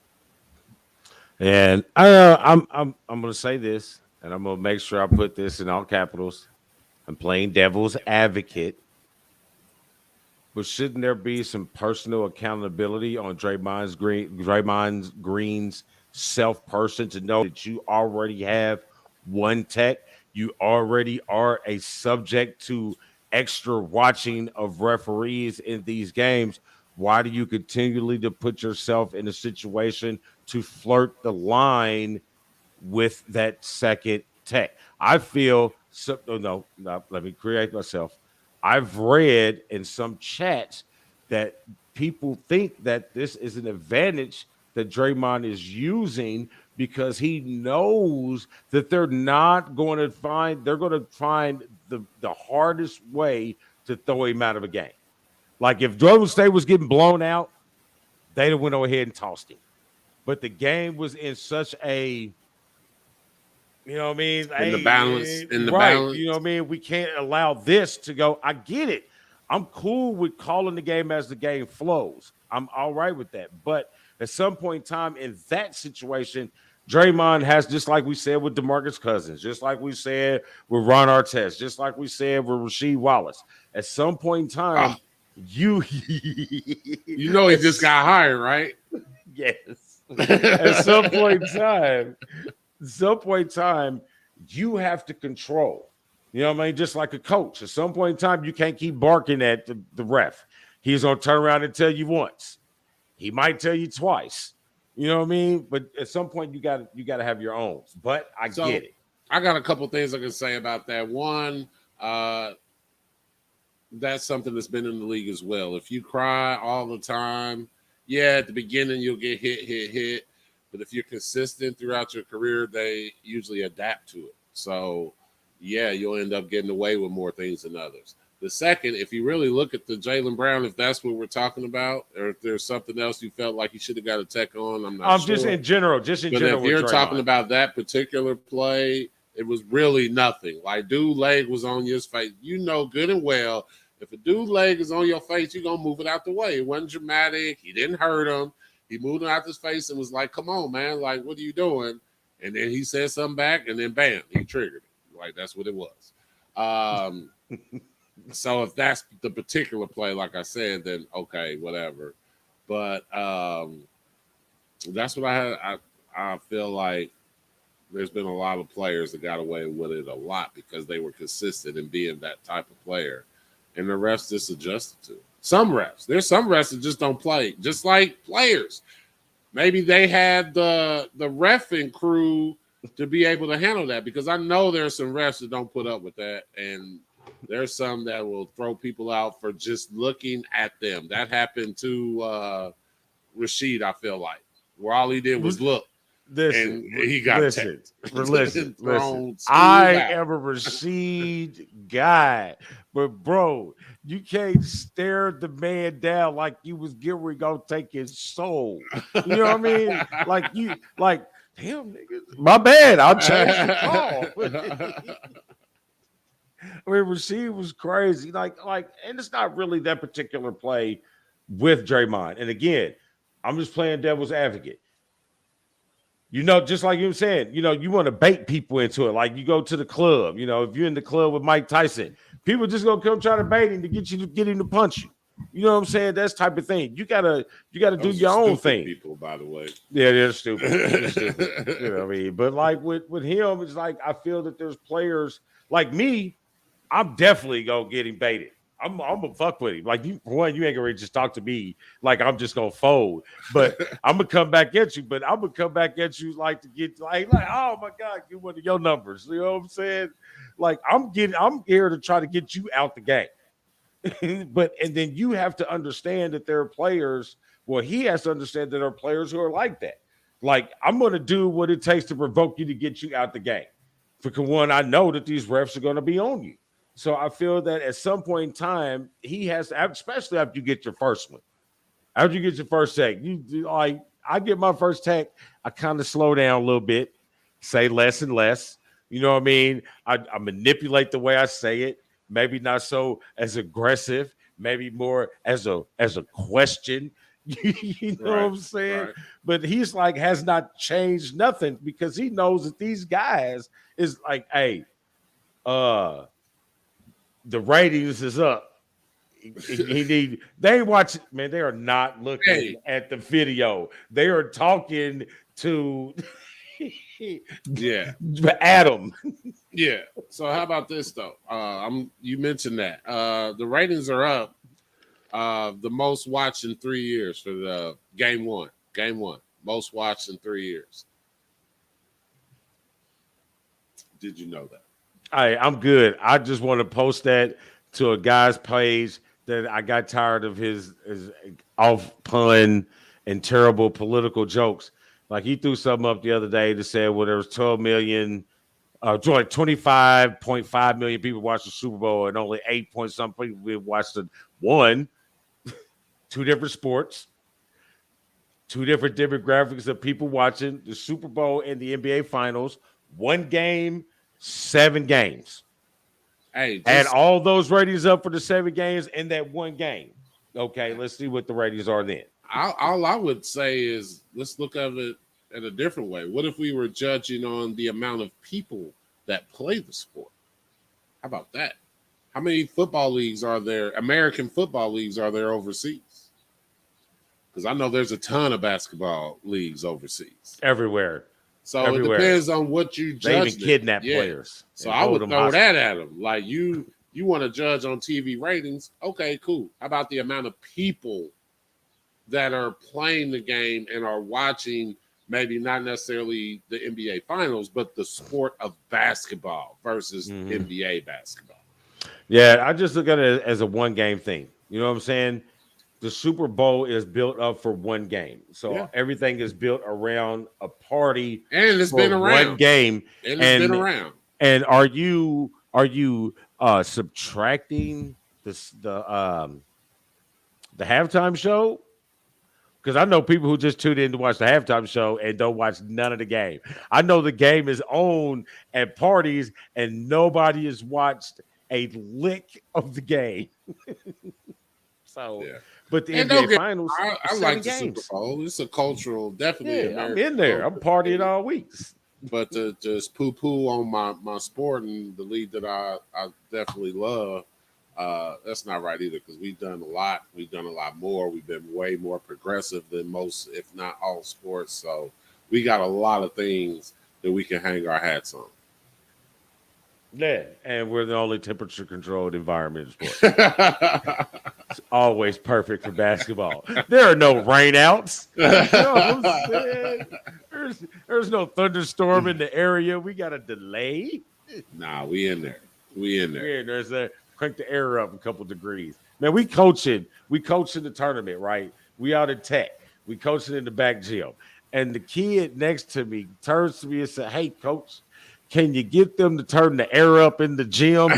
And I'm going to say this, and I'm going to make sure I put this in all capitals. I'm playing devil's advocate. But shouldn't there be some personal accountability on Draymond Green's self person to know that you already have one tech? You already are a subject to extra watching of referees in these games. Why do you continually to put yourself in a situation to flirt the line with that second tech? I feel so. No, let me create myself. I've read in some chats that people think that this is an advantage that Draymond is using because he knows that they're going to find the hardest way to throw him out of a game. Like if Golden State was getting blown out, they'd have went over ahead and tossed him. But the game was in such a, you know what I mean? In the balance, Right. You know what I mean? We can't allow this to go. I get it. I'm cool with calling the game as the game flows. I'm all right with that. But at some point in time in that situation, Draymond has, just like we said with DeMarcus Cousins, just like we said with Ron Artest, just like we said with Rasheed Wallace. At some point in time, you he just got hired, right? Yes. At some point in time, you have to control. You know what I mean? Just like a coach. At some point in time, you can't keep barking at the ref. He's gonna turn around and tell you once. He might tell you twice. You know what I mean? But at some point, you got to have your own. But I get it. I got a couple things I can say about that. One, that's something that's been in the league as well. If you cry all the time, yeah, at the beginning you'll get hit. But if you're consistent throughout your career, they usually adapt to it. So, yeah, you'll end up getting away with more things than others. The second, if you really look at the Jaylen Brown, if that's what we're talking about, or if there's something else you felt like you should have got a tech on, I'm not sure. Just in general. But if you're talking about that particular play, it was really nothing. Like, dude leg was on your face. You know good and well, if a dude leg is on your face, you're going to move it out the way. It wasn't dramatic. He didn't hurt him. He moved it out his face and was like, come on, man. Like, what are you doing? And then he said something back, and then bam, he triggered it. Like, that's what it was. So if that's the particular play, like I said, then okay, whatever. But that's what I had. I feel like there's been a lot of players that got away with it a lot because they were consistent in being that type of player. And the refs just adjusted to it. Some refs. There's some refs that just don't play, just like players. Maybe they had the reffing crew to be able to handle that, because I know there's some refs that don't put up with that, and there's some that will throw people out for just looking at them. That happened to Rasheed, I feel like, where all he did was look. And he got listen. I am a Rasheed guy, but bro, you can't stare the man down like you was getting ready to go take his soul. You know what I mean? Like damn, nigga, my bad. I'll change the call. I mean, Rasheed was crazy. Like, and it's not really that particular play with Draymond. And again, I'm just playing devil's advocate. You know, just like you were saying, you know, you want to bait people into it. Like you go to the club, you know, if you're in the club with Mike Tyson, people just gonna come try to bait him to get him to punch you. You know what I'm saying? That's type of thing. You gotta do your own thing. People, by the way, yeah, they're stupid. They're stupid. You know what I mean? But like with him, it's like I feel that there's players like me. I'm definitely gonna get him baited. I'm gonna fuck with him. Like you, for one, you ain't gonna just talk to me like I'm just gonna fold. But I'm gonna come back at you. But I'm gonna come back at you like to get like oh my god, get one of your numbers. You know what I'm saying? Like I'm here to try to get you out the game. And then you have to understand that there are players. Well, he has to understand that there are players who are like that. Like I'm gonna do what it takes to provoke you to get you out the game. For one, I know that these refs are gonna be on you. So I feel that at some point in time, he has to, especially after you get your first one. After you get your first tech, I get my first tech, I kind of slow down a little bit, say less and less. You know what I mean? I manipulate the way I say it. Maybe not so as aggressive, maybe more as a question. You know what I'm saying? Right. But he's like has not changed nothing because he knows that these guys is like, hey, the ratings is up. They ain't watching, man. They are not looking at the video. They are talking to Adam. Yeah. So how about this though? You mentioned that the ratings are up. The most watched in 3 years for the game one. Game one, most watched in 3 years. Did you know that? I'm good. I just want to post that to a guy's page that I got tired of his off pun and terrible political jokes. Like he threw something up the other day that said, well, there was 12 million, 25.5 million people watched the Super Bowl and only 8 point something people watched the one, two different sports, two different demographics of people watching the Super Bowl and the NBA Finals, one game, 7 games. Hey, add all those ratings up for the 7 games in that one game. Okay, let's see what the ratings are then. All I would say is let's look at it in a different way. What if we were judging on the amount of people that play the sport? How about that? How many football leagues are there? American football leagues are there overseas? Because I know there's a ton of basketball leagues overseas. Everywhere. So it depends on what you judge. They even kidnap players. So I would throw that at them. Like you want to judge on TV ratings? Okay, cool. How about the amount of people that are playing the game and are watching maybe not necessarily the NBA Finals, but the sport of basketball versus NBA basketball? Yeah, I just look at it as a one-game thing. You know what I'm saying? The Super Bowl is built up for one game. So everything is built around a party. And it's been around. One game. And it's been around. And are you subtracting the halftime show? Because I know people who just tune in to watch the halftime show and don't watch none of the game. I know the game is on at parties and nobody has watched a lick of the game. But the NBA Finals, I like the Super Bowl. It's a cultural, definitely. Yeah, I'm in there. I'm partying all week. But to just poo-poo on my sport and the league that I definitely love, that's not right either, because we've done a lot. We've done a lot more. We've been way more progressive than most, if not all, sports. So we got a lot of things that we can hang our hats on. Yeah, and we're the only temperature-controlled environment in sports. It's always perfect for basketball. There are no rainouts. You know what I'm saying? There's no thunderstorm in the area. We got a delay. Nah, we in there. There's a crank the air up a couple degrees. Man, we coaching the tournament, right? We out at Tech. We coaching in the back gym. And the kid next to me turns to me and said, "Hey, coach, can you get them to turn the air up in the gym?"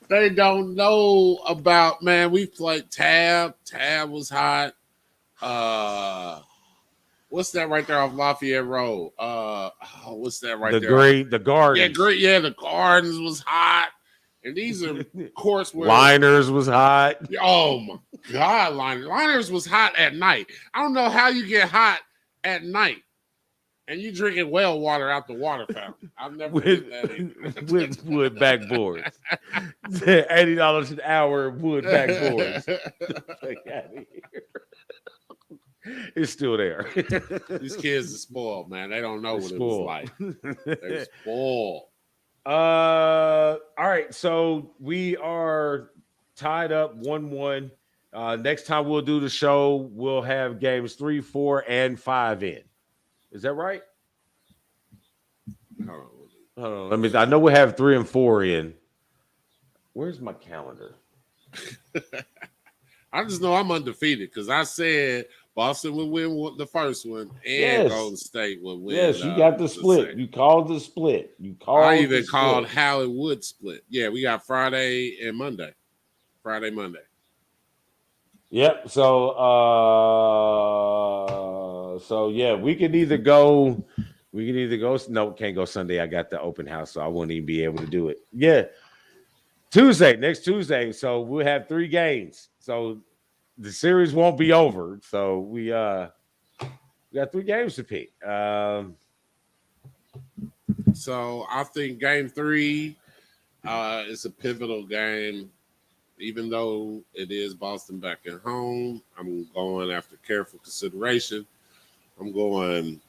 They don't know about, man. We played Tab. Tab was hot. What's that right there off Lafayette Road? What's that right there? The Gardens. Yeah, the Gardens was hot. And these are courts where Liners was hot. Oh my God, Liners was hot at night. I don't know how you get hot at night. And you drinking well water out the water fountain. I've never did that either. With wood backboards. $80 an hour wood backboards. Get out of here. It's still there. These kids are spoiled, man. They don't know what it was like. They're spoiled. All right. So we are tied up 1-1. Next time we'll do the show, we'll have games 3, 4, and 5 in. Is that right? Hold on. I know we have 3 and 4 in. Where's my calendar? I just know I'm undefeated because I said Boston would win the first one and Golden State would win. Yes, you got the split. You called the split. I even called how it would split. Yeah, we got Friday and Monday. Friday, Monday. Yep. So yeah, we can either go. No, can't go Sunday. I got the open house, so I won't even be able to do it. Yeah, next Tuesday. So we'll have 3 games. So the series won't be over. So we got 3 games to pick. So I think game 3 is a pivotal game. Even though it is Boston back at home, I'm going after careful consideration. I'm going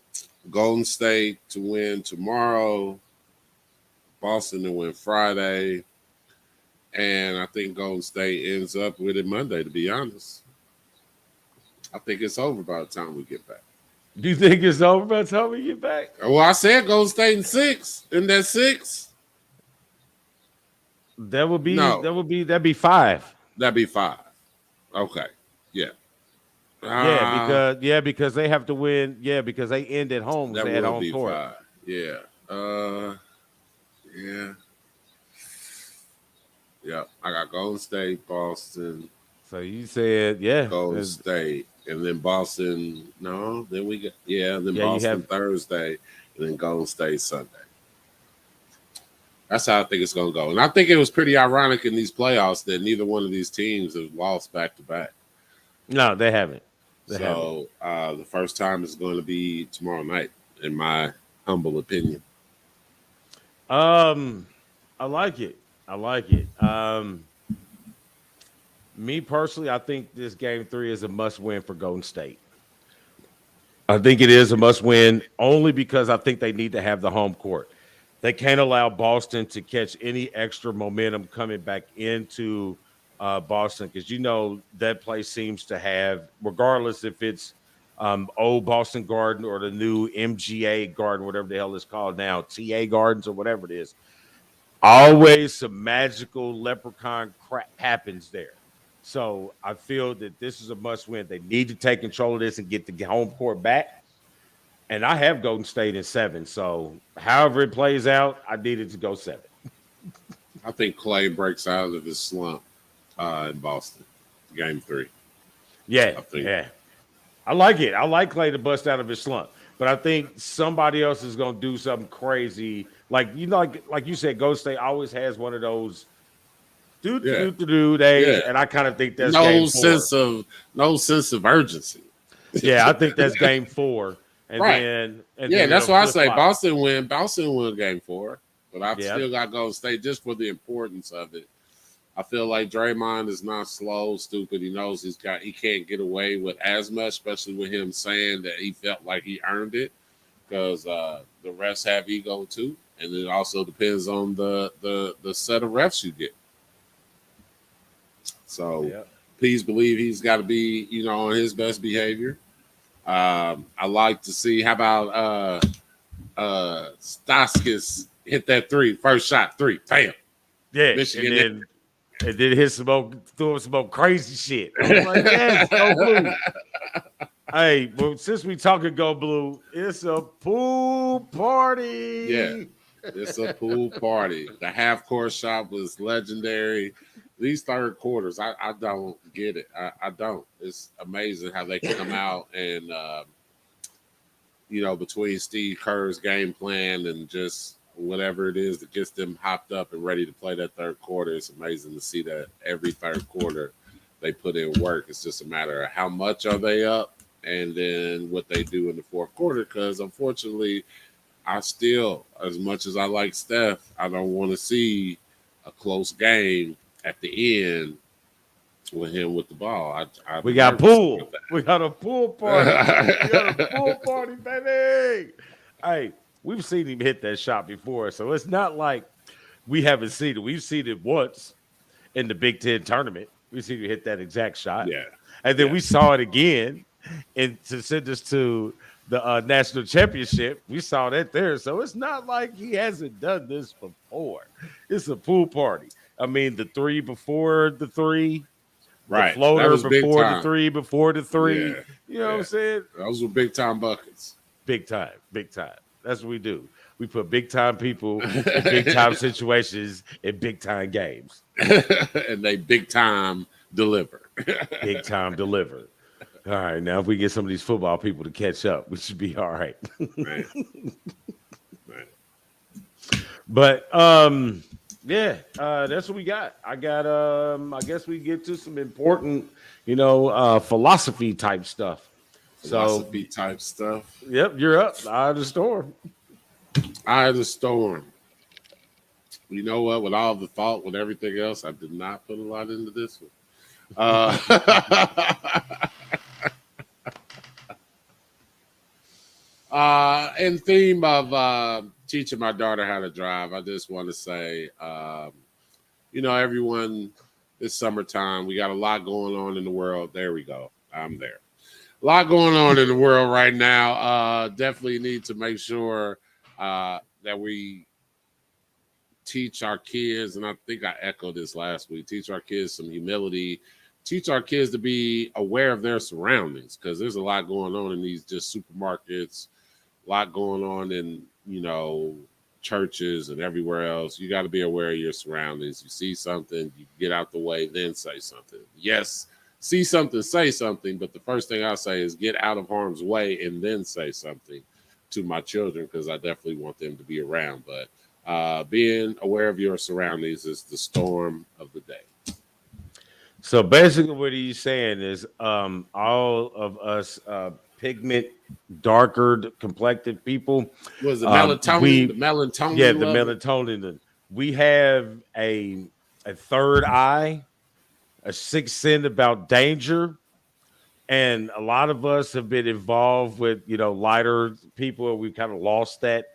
Golden State to win tomorrow, Boston to win Friday, and I think Golden State ends up with it Monday, to be honest. I think it's over by the time we get back. Do you think it's over by the time we get back? Well, I said Golden State in 6. Isn't that 6? That'd No, be 5. that'd be 5. Okay. Yeah. Because they have to win. Yeah, because they end at home because That they had would home be court. 5. Yeah. Yeah. Yeah. I got Golden State, Boston, So you said, yeah, Golden State, and then Boston. No, then we got then yeah, you Boston have. Thursday, and then Golden State Sunday. That's how I think it's gonna go. And I think it was pretty ironic in these playoffs that neither one of these teams have lost back to back. No, they haven't. They haven't. So the first time is going to be tomorrow night, in my humble opinion. I like it. I like it. Me personally, I think this game 3 is a must win for Golden State. I think it is a must win only because I think they need to have the home court. They can't allow Boston to catch any extra momentum coming back into Boston because that place seems to have, regardless if it's old Boston Garden or the new MGA Garden, whatever the hell it's called now, TA Gardens or whatever it is, always some magical leprechaun crap happens there. So I feel that this is a must win. They need to take control of this and get the home court back. And I have Golden State in 7. So however it plays out, I need it to go 7. I think Clay breaks out of his slump in Boston, game 3. Yeah, yeah. I like it. I like Clay to bust out of his slump. But I think somebody else is going to do something crazy. Like you said, Golden State always has one of those days, and I kind of think that's game 4. No sense of urgency. Yeah, I think that's game 4. And right. then that's why I say Boston win game 4. But I've still got Golden State just for the importance of it. I feel like Draymond is not slow, stupid. He knows he can't get away with as much, especially with him saying that he felt like he earned it, because the refs have ego too, and it also depends on the set of refs you get. So please believe he's got to be on his best behavior. I like to see how about Staskis hit that 3, first shot 3, bam. Yeah, Michigan. And then hit threw some crazy shit. I was like, yes, go blue. Hey, but since we talking go blue, it's a pool party. Yeah, it's a pool party. The half court shot was legendary. These third quarters, I don't get it. I don't. It's amazing how they come out and between Steve Kerr's game plan and just whatever it is that gets them hopped up and ready to play that third quarter. It's amazing to see that every third quarter they put in work. It's just a matter of how much are they up and then what they do in the fourth quarter. Because unfortunately, I still, as much as I like Steph, I don't want to see a close game at the end with him with the ball. We got pool. We got a pool party. We got a pool party, baby. Hey, we've seen him hit that shot before, so it's not like we haven't seen it. We've seen it once in the Big Ten tournament. We've seen him hit that exact shot. Yeah. And then we saw it again and to send us to the national championship. We saw that there. So it's not like he hasn't done this before. It's a pool party. I mean, the 3 before the 3. Right. The floater before the 3, before the 3. Yeah. You know what I'm saying? Those were big time buckets. Big time. Big time. That's what we do. We put big time people in big time situations in big time games. And they big time deliver. Big time deliver. All right. Now, if we get some of these football people to catch up, we should be all right. Right. But that's what we got. I got I guess we get to some important, philosophy type stuff. Philosophy type stuff. Yep, you're up. Eye of the storm. Eye of the storm. You know what? With all the thought, with everything else, I did not put a lot into this one. In theme of teaching my daughter how to drive, I just want to say, everyone, it's summertime. We got a lot going on in the world. There we go. I'm there. A lot going on in the world right now. Definitely need to make sure that we teach our kids, and I think I echoed this last week, teach our kids some humility, teach our kids to be aware of their surroundings, because there's a lot going on in these just supermarkets, a lot going on in, churches and everywhere else. You got to be aware of your surroundings. You see something, you get out the way, then say something. Yes, see something, say something, but the first thing I say is get out of harm's way and then say something to my children, because I definitely want them to be around. But being aware of your surroundings is the storm of the day. So basically what he's saying is all of us pigment darker complected people, Was the melatonin, the melatonin the level? melatonin, we have a third eye, a sixth sense about danger. And a lot of us have been involved with, lighter people. We kind of lost that,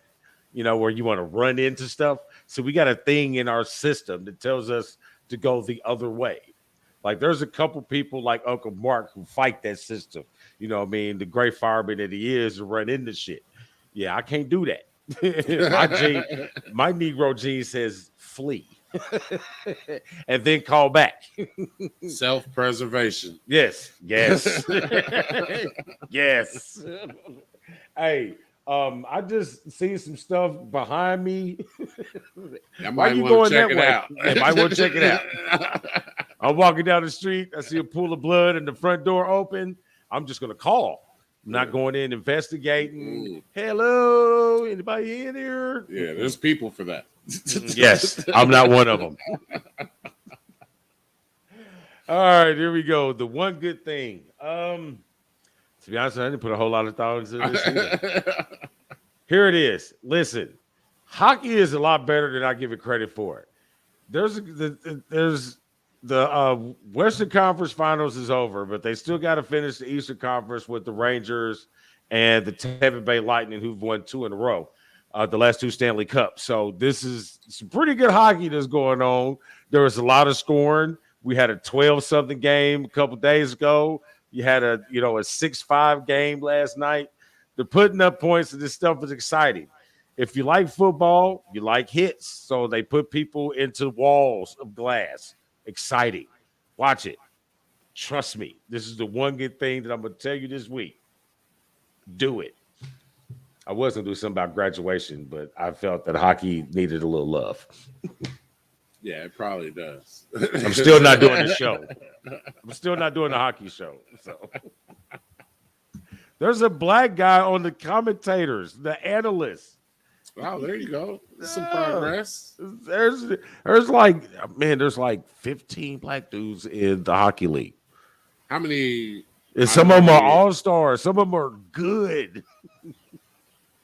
where you want to run into stuff. So we got a thing in our system that tells us to go the other way. Like there's a couple people like Uncle Mark who fight that system. You know what I mean? The great fireman that he is to run into shit. Yeah, I can't do that. my Negro gene says flee and then call back. Self-preservation. Yes. Yes. Hey, I just see some stuff behind me. I might want to check it out. I might want to check it out. I'm walking down the street. I see a pool of blood and the front door open. I'm just going to call. I'm not going in investigating. Hello, anybody in here? Yeah, there's people for that. Yes, I'm not one of them. All right, here we go. The one good thing. To be honest, I didn't put a whole lot of thought into this either. Here it is. Listen, hockey is a lot better than I give it credit for. There's the Western Conference Finals is over, but they still got to finish the Eastern Conference with the Rangers and the Tampa Bay Lightning, who've won 2 in a row, the last 2 Stanley Cups. So this is some pretty good hockey that's going on. There was a lot of scoring. We had a 12-something game a couple days ago. You had a 6-5 game last night. They're putting up points, and this stuff is exciting. If you like football, you like hits. So they put people into walls of glass. Exciting. Watch it. Trust me. This is the one good thing that I'm going to tell you this week. Do it. I was going to do something about graduation, but I felt that hockey needed a little love. Yeah, it probably does. I'm still not doing the show. I'm still not doing the hockey show. So there's a black guy on the commentators, the analysts. Wow, there you go. Some progress. There's like 15 black dudes in the hockey league. How many? And some of them are all-stars. Some of them are good.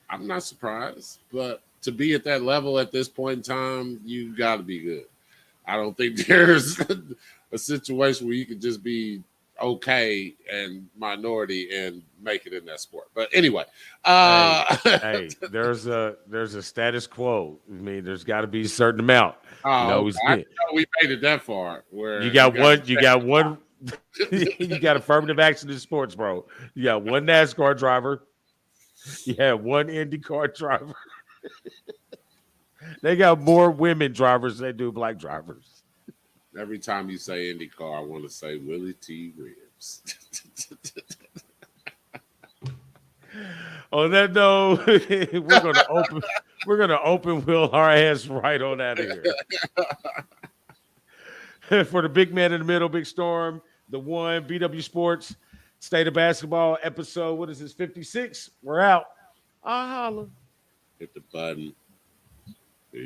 I'm not surprised, but to be at that level at this point in time, you got to be good. I don't think there's a situation where you can just be okay and minority and make it in that sport. But anyway, hey, there's a status quo. I mean, there's got to be a certain amount. I know we made it that far. Where you got one. You got affirmative action in sports, bro. You got one NASCAR driver. You have one IndyCar driver. They got more women drivers than they do black drivers. Every time you say IndyCar, I want to say Willie T. Ribs. On that note, we're gonna open wheel our ass right on out of here. For the big man in the middle, Big Storm, the one, BW Sports, State of Basketball episode. What is this? 56. We're out. I'll holla. Hit the button.